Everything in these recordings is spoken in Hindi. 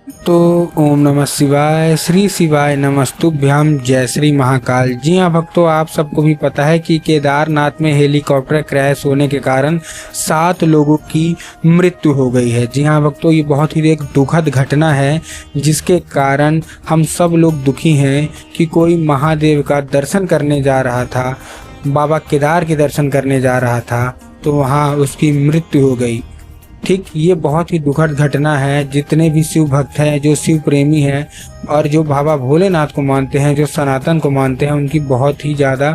तो ओम नमः शिवाय, श्री शिवाय नमस्तुभ्याम, जय श्री महाकाल। जी हाँ भक्तों, आप सबको भी पता है कि केदारनाथ में हेलीकॉप्टर क्रैश होने के कारण 7 लोगों की मृत्यु हो गई है। जी हाँ भक्तों, ये बहुत ही एक दुखद घटना है जिसके कारण हम सब लोग दुखी हैं कि कोई महादेव का दर्शन करने जा रहा था, बाबा केदार के दर्शन करने जा रहा था, तो वहाँ उसकी मृत्यु हो गई। ठीक, ये बहुत ही दुखद घटना है। जितने भी शिव भक्त हैं, जो शिव प्रेमी हैं और जो बाबा भोलेनाथ को मानते हैं, जो सनातन को मानते हैं, उनकी बहुत ही ज़्यादा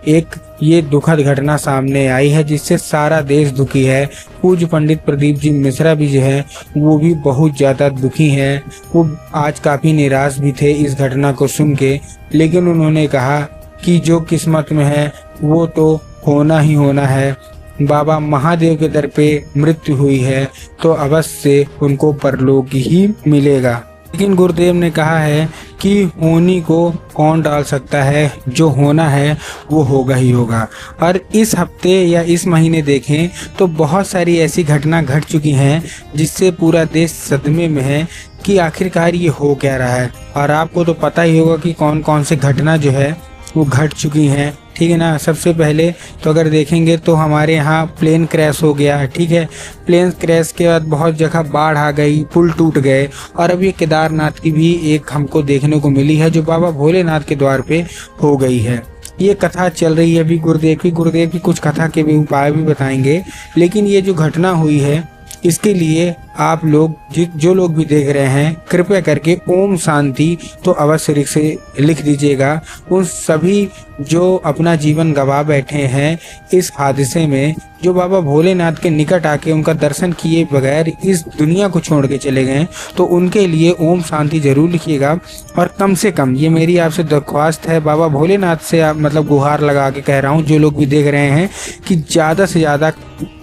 एक ये दुखद घटना सामने आई है जिससे सारा देश दुखी है। पूज्य पंडित प्रदीप जी मिश्रा भी जो है वो भी बहुत ज़्यादा दुखी हैं। वो आज काफ़ी निराश भी थे इस घटना को सुन के, लेकिन उन्होंने कहा कि जो किस्मत में है वो तो होना ही होना है। बाबा महादेव के दर पे मृत्यु हुई है तो अवश्य से उनको परलोक ही मिलेगा। लेकिन गुरुदेव ने कहा है कि होनी को कौन डाल सकता है, जो होना है वो होगा ही होगा। और इस हफ्ते या इस महीने देखें तो बहुत सारी ऐसी घटना घट चुकी हैं जिससे पूरा देश सदमे में है कि आखिरकार ये हो क्या रहा है। और आपको तो पता ही होगा कि कौन कौन से घटना जो है वो घट चुकी हैं, ठीक है ना। सबसे पहले तो अगर देखेंगे तो हमारे यहाँ प्लेन क्रैश हो गया, ठीक है। प्लेन क्रैश के बाद बहुत जगह बाढ़ आ गई, पुल टूट गए। और अब ये केदारनाथ की भी एक हमको देखने को मिली है जो बाबा भोलेनाथ के द्वार पे हो गई है। ये कथा चल रही है अभी गुरुदेव की कुछ कथा के भी उपाय भी बताएंगे। लेकिन ये जो घटना हुई है इसके लिए आप लोग जो लोग भी देख रहे हैं, कृपया करके ओम शांति तो अवश्य से लिख दीजिएगा। उन सभी जो अपना जीवन गंवा बैठे हैं इस हादसे में, जो बाबा भोलेनाथ के निकट आके उनका दर्शन किए बगैर इस दुनिया को छोड़ के चले गए, तो उनके लिए ओम शांति जरूर लिखिएगा। और कम से कम ये मेरी आपसे दरख्वास्त है, बाबा भोलेनाथ से आप मतलब गुहार लगा के कह रहा हूँ, जो लोग भी देख रहे हैं कि ज़्यादा से ज़्यादा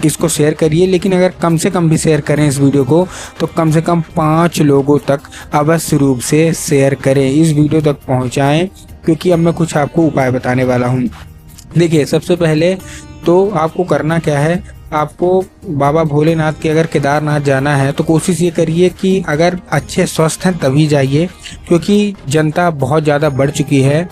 इसको शेयर करिए। लेकिन अगर कम से कम भी शेयर करें इस वीडियो को तो कम से कम 5 लोगों तक अवश्य रूप से शेयर करें, इस वीडियो तक पहुंचाएं, क्योंकि अब मैं कुछ आपको उपाय बताने वाला हूं। देखिए, सबसे पहले तो आपको करना क्या है, आपको बाबा भोलेनाथ के अगर केदारनाथ जाना है तो कोशिश ये करिए कि अगर अच्छे स्वस्थ हैं तभी जाइए, क्योंकि जनता बहुत ज़्यादा बढ़ चुकी है।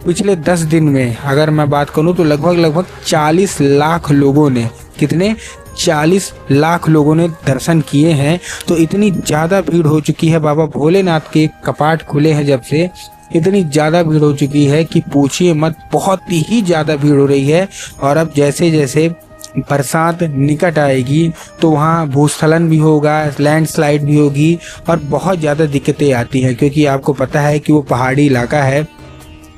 पिछले 10 दिन में अगर मैं बात करूं तो लगभग 40 लाख लोगों ने, कितने 40 लाख लोगों ने दर्शन किए हैं। तो इतनी ज़्यादा भीड़ हो चुकी है, बाबा भोलेनाथ के कपाट खुले हैं जब से इतनी ज़्यादा भीड़ हो चुकी है कि पूछिए मत, बहुत ही ज़्यादा भीड़ हो रही है। और अब जैसे जैसे बरसात निकट आएगी तो वहाँ भूस्खलन भी होगा, लैंडस्लाइड भी होगी और बहुत ज़्यादा दिक्कतें आती हैं, क्योंकि आपको पता है कि वो पहाड़ी इलाका है।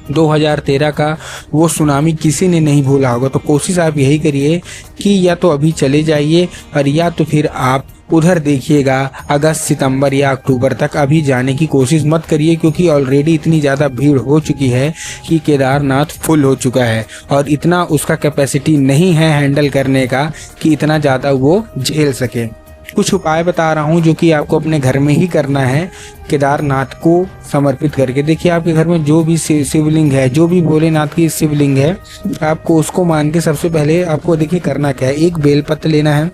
2013 का वो सुनामी किसी ने नहीं भूला होगा। तो कोशिश आप यही करिए कि या तो अभी चले जाइए और या तो फिर आप उधर देखिएगा अगस्त, सितंबर या अक्टूबर तक। अभी जाने की कोशिश मत करिए, क्योंकि ऑलरेडी इतनी ज़्यादा भीड़ हो चुकी है कि केदारनाथ फुल हो चुका है और इतना उसका कैपेसिटी नहीं है हैंडल करने का कि इतना ज़्यादा वो झेल सके। कुछ उपाय बता रहा हूँ जो कि आपको अपने घर में ही करना है केदारनाथ को समर्पित करके। देखिए, आपके घर में जो भी शिवलिंग है, जो भी भोलेनाथ की शिवलिंग है, आपको उसको मान के सबसे पहले आपको देखिए करना क्या है, एक बेलपत्र लेना है।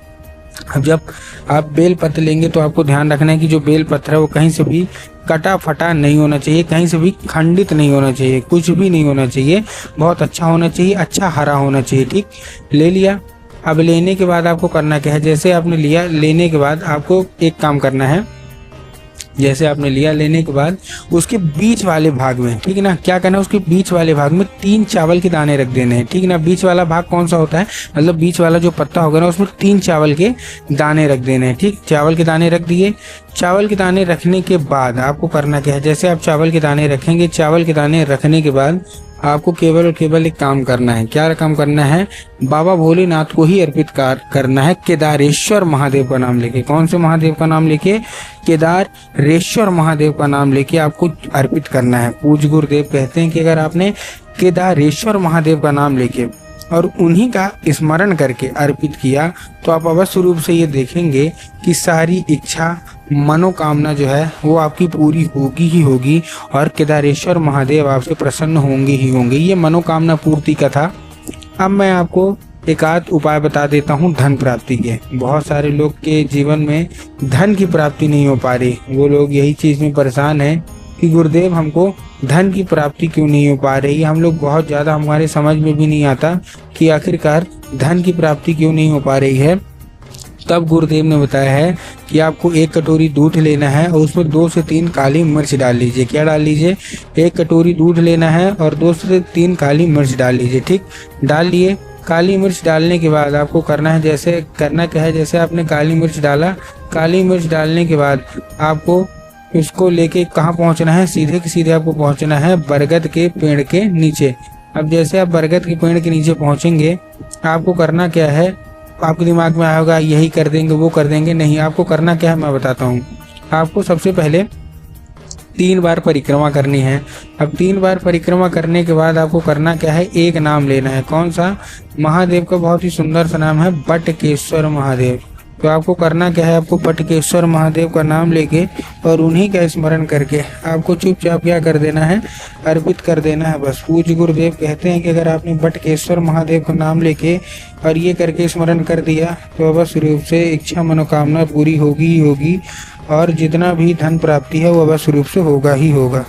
अब जब आप बेलपत्र लेंगे तो आपको ध्यान रखना है कि जो बेलपत्र है वो कहीं से भी कटा फटा नहीं होना चाहिए, कहीं से भी खंडित नहीं होना चाहिए, कुछ भी नहीं होना चाहिए, बहुत अच्छा होना चाहिए, अच्छा हरा होना चाहिए। ठीक, ले लिया। अब लेने के बाद आपको करना क्या है, जैसे आपने लिया, लेने के बाद आपको एक काम करना है। जैसे आपने लिया, लेने के बाद उसके बीच वाले भाग में, ठीक है ना, क्या करना है, उसके बीच वाले भाग में 3 चावल के दाने रख देने हैं, ठीक है ना। बीच वाला भाग कौन सा होता है, मतलब बीच वाला जो पत्ता होगा ना, उसमें 3 चावल के दाने रख देने हैं। ठीक, चावल के दाने रख दिए। चावल के दाने रखने के बाद आपको करना क्या है, जैसे आप चावल के दाने रखेंगे, चावल के दाने रखने के बाद आपको केवल और केवल एक काम करना है। क्या काम करना है, बाबा भोलेनाथ को ही अर्पित करना है, केदारेश्वर महादेव का नाम लेके। कौन से महादेव का नाम लेके, केदारेश्वर महादेव का नाम लेके आपको अर्पित करना है। पूज्य गुरुदेव कहते हैं कि अगर आपने केदारेश्वर महादेव का नाम लेके और उन्हीं का स्मरण करके अर्पित किया तो आप अवश्य रूप से ये देखेंगे कि सारी इच्छा, मनोकामना जो है वो आपकी पूरी होगी ही होगी और केदारेश्वर महादेव आपसे प्रसन्न होंगे ही होंगे। ये मनोकामना पूर्ति कथा अब मैं आपको एक आध उपाय बता देता हूँ धन प्राप्ति के। बहुत सारे लोग के जीवन में धन की प्राप्ति नहीं हो पा रही। वो लोग यही चीज़ में परेशान है कि गुरुदेव हमको धन की प्राप्ति क्यों नहीं हो पा रही। हम लोग बहुत ज़्यादा, हमारे समझ में भी नहीं आता कि आखिरकार धन की प्राप्ति क्यों नहीं हो पा रही है। तब गुरुदेव ने बताया है कि आपको 1 कटोरी दूध लेना है और उसमें 2 से 3 काली मिर्च डाल लीजिए। क्या डाल लीजिए? 1 कटोरी दूध लेना है और 2 से 3 काली मिर्च डाल लीजिए। ठीक, डाल लिए। काली मिर्च डालने के बाद आपको करना है, जैसे करना क्या है, जैसे आपने काली मिर्च डाला, काली मिर्च डालने के बाद आपको इसको लेके कहाँ पहुँचना है? सीधे के सीधे आपको पहुँचना है बरगद के पेड़ के नीचे। अब जैसे आप बरगद के पेड़ के नीचे पहुँचेंगे, आपको करना क्या है? आपके दिमाग में आएगा यही कर देंगे, वो कर देंगे। नहीं, आपको करना क्या है मैं बताता हूँ। आपको सबसे पहले 3 बार परिक्रमा करनी है। अब 3 बार परिक्रमा करने के बाद आपको करना क्या है? एक नाम लेना है। कौन सा? महादेव का बहुत ही सुंदर सा नाम है, बटकेश्वर महादेव। तो आपको करना क्या है? आपको बटकेश्वर महादेव का नाम लेके और उन्हीं का स्मरण करके आपको चुपचाप क्या कर देना है? अर्पित कर देना है बस। पूज्य गुरुदेव कहते हैं कि अगर आपने बटकेश्वर महादेव का नाम लेके और ये करके स्मरण कर दिया तो अवश्य रूप से इच्छा मनोकामना पूरी होगी ही होगी, और जितना भी धन प्राप्ति है वो अवश्य रूप से होगा ही होगा।